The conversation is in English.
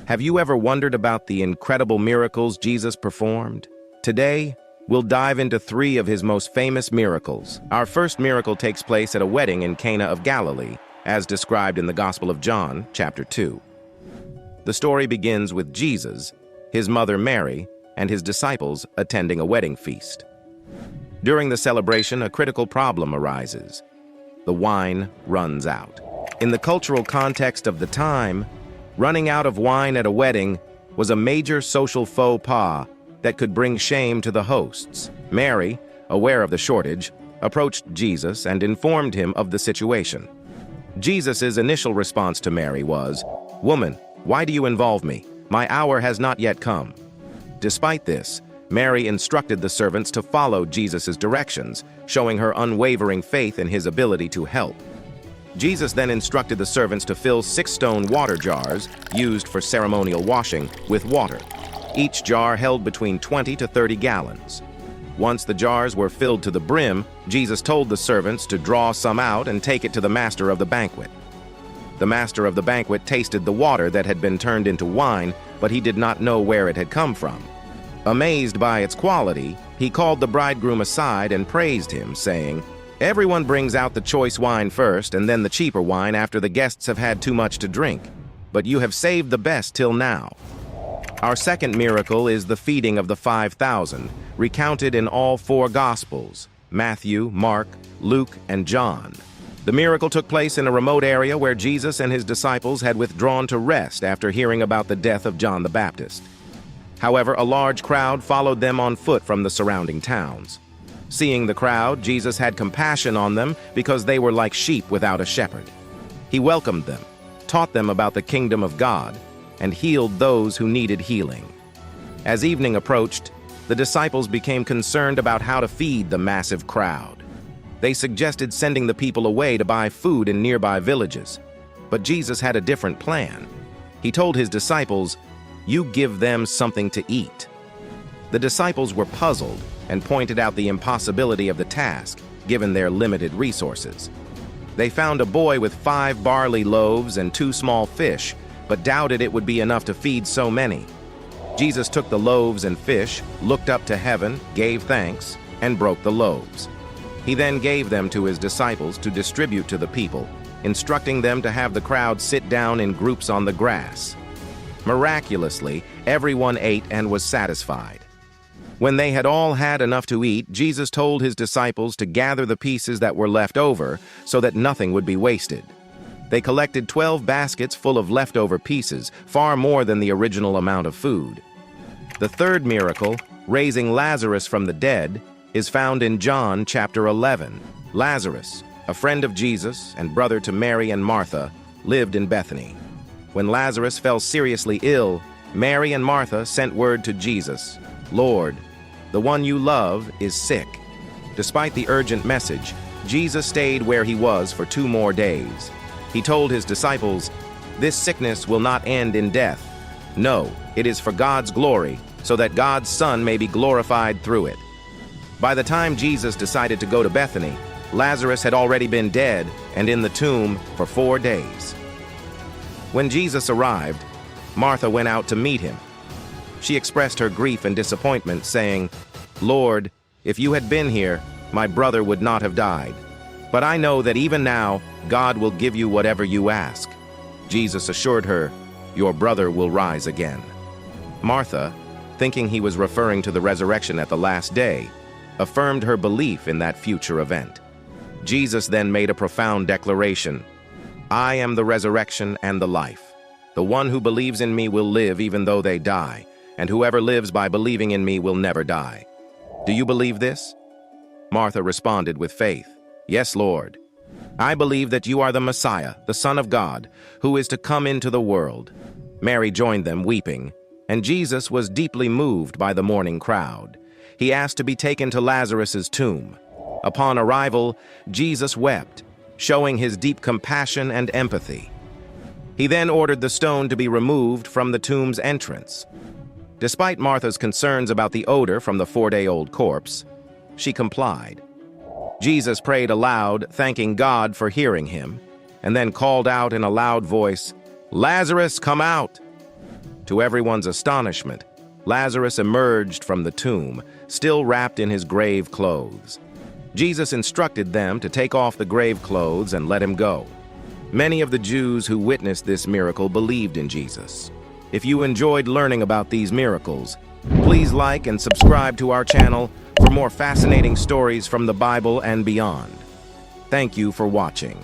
Have you ever wondered about the incredible miracles Jesus performed? Today, we'll dive into 3 of his most famous miracles. Our first miracle takes place at a wedding in Cana of Galilee, as described in the Gospel of John, chapter 2. The story begins with Jesus, his mother Mary, and his disciples attending a wedding feast. During the celebration, a critical problem arises. The wine runs out. In the cultural context of the time, running out of wine at a wedding was a major social faux pas that could bring shame to the hosts. Mary, aware of the shortage, approached Jesus and informed him of the situation. Jesus' initial response to Mary was, "Woman, why do you involve me? My hour has not yet come." Despite this, Mary instructed the servants to follow Jesus' directions, showing her unwavering faith in his ability to help. Jesus then instructed the servants to fill 6 stone water jars, used for ceremonial washing, with water. Each jar held between 20 to 30 gallons. Once the jars were filled to the brim, Jesus told the servants to draw some out and take it to the master of the banquet. The master of the banquet tasted the water that had been turned into wine, but he did not know where it had come from. Amazed by its quality, he called the bridegroom aside and praised him, saying, "Everyone brings out the choice wine first and then the cheaper wine after the guests have had too much to drink, but you have saved the best till now." Our second miracle is the feeding of the 5,000, recounted in all 4 Gospels, Matthew, Mark, Luke, and John. The miracle took place in a remote area where Jesus and his disciples had withdrawn to rest after hearing about the death of John the Baptist. However, a large crowd followed them on foot from the surrounding towns. Seeing the crowd, Jesus had compassion on them because they were like sheep without a shepherd. He welcomed them, taught them about the kingdom of God, and healed those who needed healing. As evening approached, the disciples became concerned about how to feed the massive crowd. They suggested sending the people away to buy food in nearby villages. But Jesus had a different plan. He told his disciples, "You give them something to eat." The disciples were puzzled and pointed out the impossibility of the task, given their limited resources. They found a boy with 5 barley loaves and 2 small fish, but doubted it would be enough to feed so many. Jesus took the loaves and fish, looked up to heaven, gave thanks, and broke the loaves. He then gave them to his disciples to distribute to the people, instructing them to have the crowd sit down in groups on the grass. Miraculously, everyone ate and was satisfied. When they had all had enough to eat, Jesus told his disciples to gather the pieces that were left over so that nothing would be wasted. They collected 12 baskets full of leftover pieces, far more than the original amount of food. The third miracle, raising Lazarus from the dead, is found in John chapter 11. Lazarus, a friend of Jesus and brother to Mary and Martha, lived in Bethany. When Lazarus fell seriously ill, Mary and Martha sent word to Jesus, "Lord, the one you love is sick." Despite the urgent message, Jesus stayed where he was for 2 more days. He told his disciples, "This sickness will not end in death. No, it is for God's glory, so that God's Son may be glorified through it." By the time Jesus decided to go to Bethany, Lazarus had already been dead and in the tomb for 4 days. When Jesus arrived, Martha went out to meet him. She expressed her grief and disappointment, saying, "Lord, if you had been here, my brother would not have died. But I know that even now, God will give you whatever you ask." Jesus assured her, "Your brother will rise again." Martha, thinking he was referring to the resurrection at the last day, affirmed her belief in that future event. Jesus then made a profound declaration, "I am the resurrection and the life. The one who believes in me will live even though they die, and whoever lives by believing in me will never die." Do you believe this? Martha responded with faith, "Yes, Lord. I believe that you are the Messiah, the Son of God, who is to come into the world." Mary joined them, weeping, and Jesus was deeply moved by the mourning crowd. He asked to be taken to Lazarus's tomb. Upon arrival, Jesus wept, showing his deep compassion and empathy. He then ordered the stone to be removed from the tomb's entrance. Despite Martha's concerns about the odor from the 4-day-old corpse, she complied. Jesus prayed aloud, thanking God for hearing him, and then called out in a loud voice, "Lazarus, come out!" To everyone's astonishment, Lazarus emerged from the tomb, still wrapped in his grave clothes. Jesus instructed them to take off the grave clothes and let him go. Many of the Jews who witnessed this miracle believed in Jesus. If you enjoyed learning about these miracles, please like and subscribe to our channel for more fascinating stories from the Bible and beyond. Thank you for watching.